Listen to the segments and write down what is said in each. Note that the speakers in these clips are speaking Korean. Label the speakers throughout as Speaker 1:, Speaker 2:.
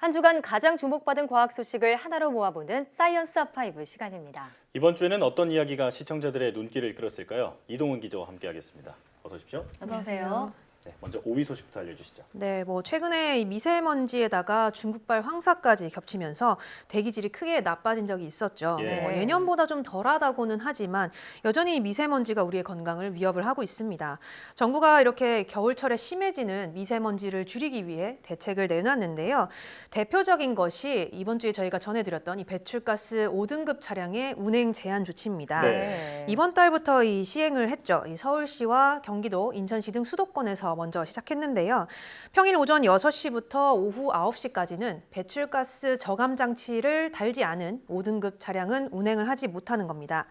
Speaker 1: 한 주간 가장 주목받은 과학 소식을 하나로 모아보는 사이언스 아카이브 시간입니다.
Speaker 2: 이번 주에는 어떤 이야기가 시청자들의 눈길을 이끌었을까요? 이동훈 기자와 함께하겠습니다. 어서 오십시오.
Speaker 1: 어서 오세요.
Speaker 2: 네, 먼저 5위 소식부터 알려주시죠.
Speaker 3: 네, 최근에 이 미세먼지에다가 중국발 황사까지 겹치면서 대기질이 크게 나빠진 적이 있었죠.
Speaker 2: 예.
Speaker 3: 예년보다 좀 덜하다고는 하지만 여전히 미세먼지가 우리의 건강을 위협을 하고 있습니다. 정부가 이렇게 겨울철에 심해지는 미세먼지를 줄이기 위해 대책을 내놨는데요. 대표적인 것이 이번 주에 저희가 전해드렸던 이 배출가스 5등급 차량의 운행 제한 조치입니다.
Speaker 2: 네.
Speaker 3: 이번 달부터 이 시행을 했죠. 이 서울시와 경기도, 인천시 등 수도권에서 먼저 시작했는데요. 평일 오전 6시부터 오후 9시까지는 배출가스 저감 장치를 달지 않은 5등급 차량은 운행을 하지 못하는 겁니다.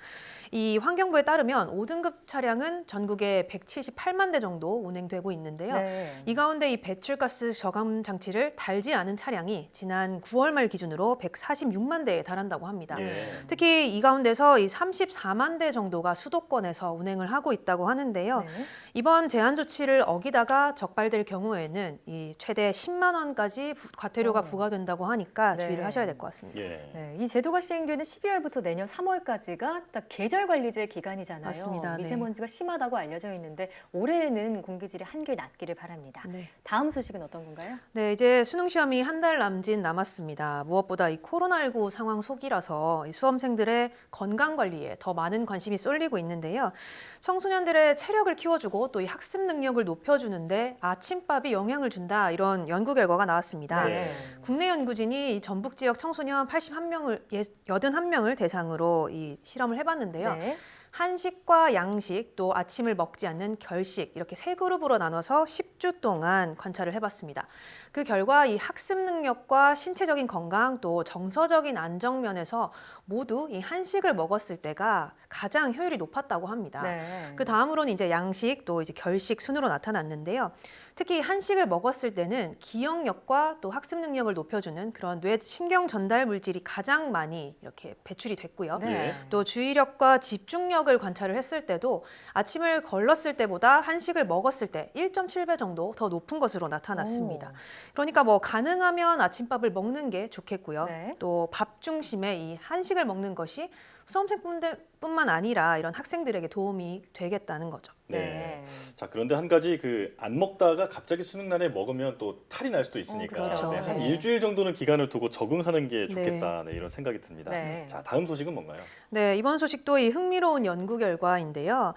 Speaker 3: 이 환경부에 따르면 5등급 차량은 전국에 178만 대 정도 운행되고 있는데요.
Speaker 1: 네.
Speaker 3: 이 가운데 이 배출가스 저감 장치를 달지 않은 차량이 지난 9월 말 기준으로 146만 대에 달한다고 합니다.
Speaker 2: 예.
Speaker 3: 특히 이 가운데서 이 34만 대 정도가 수도권에서 운행을 하고 있다고 하는데요.
Speaker 1: 네.
Speaker 3: 이번 제한 조치를 어기다가 적발될 경우에는 이 최대 10만 원까지 과태료가 부과된다고 하니까
Speaker 1: 네.
Speaker 3: 주의를 하셔야 될 것 같습니다.
Speaker 2: 예.
Speaker 1: 네, 이 제도가 시행되는 12월부터 내년 3월까지가 딱 계절 관리제 기간이잖아요.
Speaker 3: 맞습니다. 네.
Speaker 1: 미세먼지가 심하다고 알려져 있는데 올해에는 공기질이 한결 낮기를 바랍니다.
Speaker 3: 네.
Speaker 1: 다음 소식은 어떤 건가요?
Speaker 3: 네, 이제 수능 시험이 한 달 남짓 남았습니다. 무엇보다 이 코로나19 상황 속이라서 이 수험생들의 건강 관리에 더 많은 관심이 쏠리고 있는데요. 청소년들의 체력을 키워주고 또 이 학습 능력을 높여주는데 아침밥이 영향을 준다 이런 연구 결과가 나왔습니다.
Speaker 2: 네.
Speaker 3: 국내 연구진이 이 전북 지역 청소년 81명을 대상으로 이 실험을 해봤는데요.
Speaker 1: 네.
Speaker 3: 한식과 양식, 또 아침을 먹지 않는 결식 이렇게 세 그룹으로 나눠서 10주 동안 관찰을 해봤습니다. 그 결과 이 학습 능력과 신체적인 건강 또 정서적인 안정 면에서 모두 이 한식을 먹었을 때가 가장 효율이 높았다고 합니다.
Speaker 1: 네.
Speaker 3: 그 다음으로는 이제 양식 또 이제 결식 순으로 나타났는데요. 특히 한식을 먹었을 때는 기억력과 또 학습 능력을 높여주는 그런 뇌 신경 전달 물질이 가장 많이 이렇게 배출이 됐고요.
Speaker 1: 네.
Speaker 3: 또 주의력과 집중력을 관찰을 했을 때도 아침을 걸렀을 때보다 한식을 먹었을 때 1.7배 정도 더 높은 것으로 나타났습니다.
Speaker 1: 오.
Speaker 3: 그러니까 가능하면 아침밥을 먹는 게 좋겠고요.
Speaker 1: 네.
Speaker 3: 또 밥 중심에 이 한식을 먹는 것이 수험생뿐만 아니라 이런 학생들에게 도움이 되겠다는 거죠.
Speaker 2: 네. 자, 그런데 한 가지 안 먹다가 갑자기 수능 날에 먹으면 또 탈이 날 수도 있으니까
Speaker 1: 그렇죠.
Speaker 2: 네, 한
Speaker 1: 네.
Speaker 2: 일주일 정도는 기간을 두고 적응하는 게 좋겠다. 네, 이런 생각이 듭니다.
Speaker 1: 네.
Speaker 2: 자, 다음 소식은 뭔가요?
Speaker 3: 네, 이번 소식도 이 흥미로운 연구 결과인데요.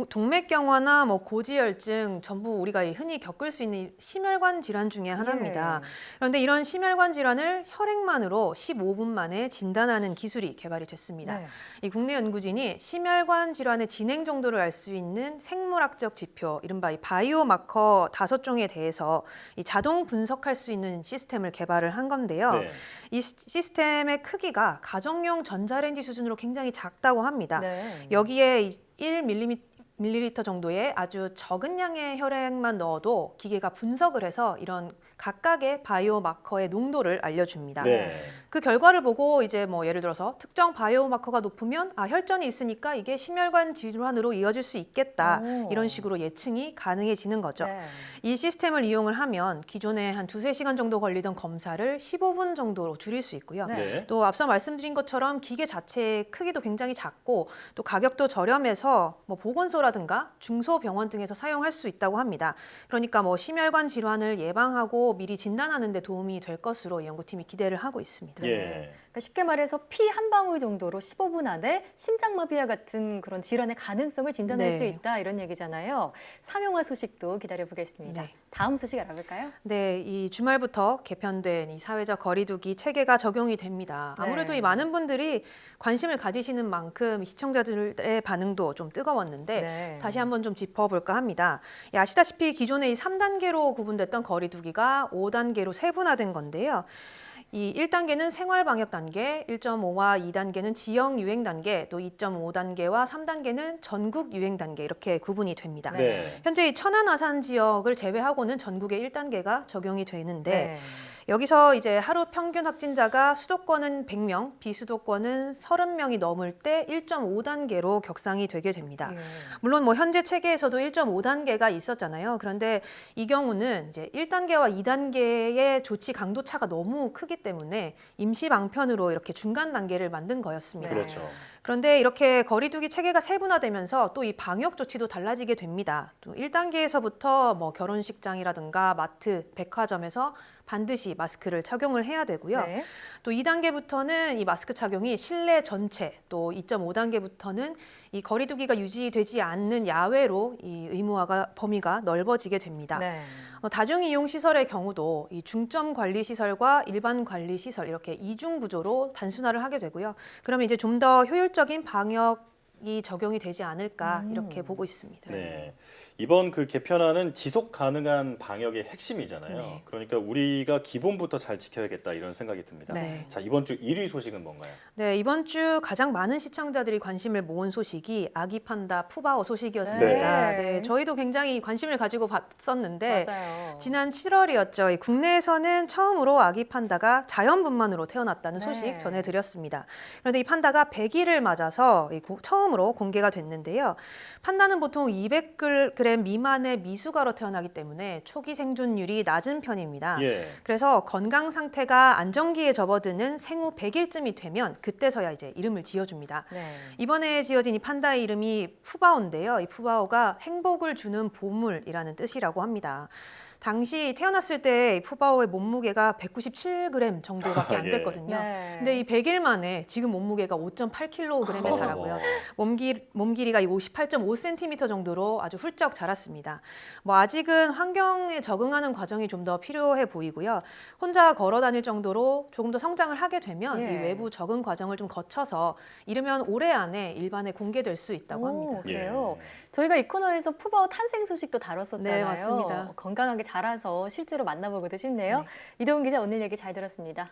Speaker 3: 동맥경화나 고지혈증 전부 우리가 흔히 겪을 수 있는 심혈관 질환 중에 하나입니다.
Speaker 1: 예.
Speaker 3: 그런데 이런 심혈관 질환을 혈액만으로 15분 만에 진단하는 기술이 개발이 됐습니다.
Speaker 1: 네.
Speaker 3: 이 국내 연구진이 심혈관 질환의 진행 정도를 알 수 있는 생물학적 지표, 이른바 이 바이오마커 5종에 대해서 이 자동 분석할 수 있는 시스템을 개발을 한 건데요.
Speaker 2: 네.
Speaker 3: 이 시스템의 크기가 가정용 전자레인지 수준으로 굉장히 작다고 합니다.
Speaker 1: 네.
Speaker 3: 여기에 1ml 정도의 아주 적은 양의 혈액만 넣어도 기계가 분석을 해서 이런 각각의 바이오마커의 농도를 알려줍니다.
Speaker 2: 네.
Speaker 3: 그 결과를 보고 이제 예를 들어서 특정 바이오마커가 높으면 혈전이 있으니까 이게 심혈관 질환으로 이어질 수 있겠다.
Speaker 1: 오.
Speaker 3: 이런 식으로 예측이 가능해지는 거죠.
Speaker 1: 네.
Speaker 3: 이 시스템을 이용을 하면 기존에 한 2~3시간 정도 걸리던 검사를 15분 정도로 줄일 수 있고요.
Speaker 1: 네.
Speaker 2: 네.
Speaker 3: 또 앞서 말씀드린 것처럼 기계 자체의 크기도 굉장히 작고 또 가격도 저렴해서 보건소라든가 중소병원 등에서 사용할 수 있다고 합니다. 그러니까 심혈관 질환을 예방하고 미리 진단하는 데 도움이 될 것으로 이 연구팀이 기대를 하고 있습니다.
Speaker 2: 예.
Speaker 1: 그러니까 쉽게 말해서 피 한 방울 정도로 15분 안에 심장마비와 같은 그런 질환의 가능성을 진단할
Speaker 3: 네.
Speaker 1: 수 있다 이런 얘기잖아요. 상용화 소식도 기다려보겠습니다.
Speaker 3: 네.
Speaker 1: 다음 소식 알아볼까요?
Speaker 3: 네, 이 주말부터 개편된 이 사회적 거리두기 체계가 적용이 됩니다. 아무래도
Speaker 1: 네.
Speaker 3: 이 많은 분들이 관심을 가지시는 만큼 시청자들의 반응도 좀 뜨거웠는데
Speaker 1: 네.
Speaker 3: 다시 한번 좀 짚어볼까 합니다. 아시다시피 기존에 이 3단계로 구분됐던 거리두기가 5단계로 세분화된 건데요. 이 1단계는 생활방역 단계, 1.5와 2단계는 지역 유행 단계, 또 2.5단계와 3단계는 전국 유행 단계 이렇게 구분이 됩니다.
Speaker 2: 네.
Speaker 3: 현재 이 천안 아산 지역을 제외하고는 전국의 1단계가 적용이 되는데
Speaker 1: 네.
Speaker 3: 여기서 이제 하루 평균 확진자가 수도권은 100명, 비수도권은 30명이 넘을 때 1.5단계로 격상이 되게 됩니다.
Speaker 1: 예.
Speaker 3: 물론 뭐 현재 체계에서도 1.5단계가 있었잖아요. 그런데 이 경우는 이제 1단계와 2단계의 조치 강도 차가 너무 크기 때문에 임시 방편으로 이렇게 중간 단계를 만든 거였습니다.
Speaker 1: 네.
Speaker 2: 그렇죠.
Speaker 3: 그런데 이렇게 거리두기 체계가 세분화되면서 또 이 방역 조치도 달라지게 됩니다. 또 1단계에서부터 뭐 결혼식장이라든가 마트, 백화점에서 반드시 마스크를 착용을 해야 되고요.
Speaker 1: 네.
Speaker 3: 또 2단계부터는 이 마스크 착용이 실내 전체, 또 2.5단계부터는 이 거리두기가 유지되지 않는 야외로 이 의무화가 범위가 넓어지게 됩니다.
Speaker 1: 네.
Speaker 3: 다중이용 시설의 경우도 이 중점 관리 시설과 일반 관리 시설 이렇게 이중 구조로 단순화를 하게 되고요. 그러면 이제 좀 더 효율적인 방역이 적용이 되지 않을까 이렇게 보고 있습니다.
Speaker 2: 네. 이번 그 개편안은 지속 가능한 방역의 핵심이잖아요.
Speaker 3: 네.
Speaker 2: 그러니까 우리가 기본부터 잘 지켜야겠다 이런 생각이 듭니다.
Speaker 3: 네.
Speaker 2: 자, 이번 주 1위 소식은 뭔가요?
Speaker 3: 네, 이번 주 가장 많은 시청자들이 관심을 모은 소식이 아기 판다 푸바오 소식이었습니다.
Speaker 1: 네.
Speaker 3: 네, 저희도 굉장히 관심을 가지고 봤었는데
Speaker 1: 맞아요.
Speaker 3: 지난 7월이었죠. 국내에서는 처음으로 아기 판다가 자연분만으로 태어났다는
Speaker 1: 네.
Speaker 3: 소식 전해드렸습니다. 그런데 이 판다가 100일을 맞아서 처음으로 공개가 됐는데요. 판다는 보통 200g 미만의 미숙아로 태어나기 때문에 초기 생존율이 낮은 편입니다.
Speaker 2: 예.
Speaker 3: 그래서 건강 상태가 안정기에 접어드는 생후 100일쯤이 되면 그때서야 이제 이름을 지어줍니다.
Speaker 1: 네.
Speaker 3: 이번에 지어진 이 판다의 이름이 푸바오인데요. 이 푸바오가 행복을 주는 보물이라는 뜻이라고 합니다. 당시 태어났을 때 푸바오의 몸무게가 197g 정도밖에 안
Speaker 2: 예.
Speaker 3: 됐거든요.
Speaker 1: 네.
Speaker 3: 근데 이 100일 만에 지금 몸무게가 5.8kg에 달하고요. 몸 길이가 58.5cm 정도로 아주 훌쩍 자랐습니다. 뭐 아직은 환경에 적응하는 과정이 좀 더 필요해 보이고요. 혼자 걸어 다닐 정도로 조금 더 성장을 하게 되면
Speaker 1: 예.
Speaker 3: 이 외부 적응 과정을 좀 거쳐서 이르면 올해 안에 일반에 공개될 수 있다고
Speaker 1: 오,
Speaker 3: 합니다.
Speaker 1: 그래요.
Speaker 2: 예.
Speaker 1: 저희가 이 코너에서 푸바오 탄생 소식도 다뤘었잖아요.
Speaker 3: 네, 맞습니다.
Speaker 1: 건강하게 자라서 실제로 만나보고도 싶네요.
Speaker 3: 네.
Speaker 1: 이동훈 기자 오늘 얘기 잘 들었습니다.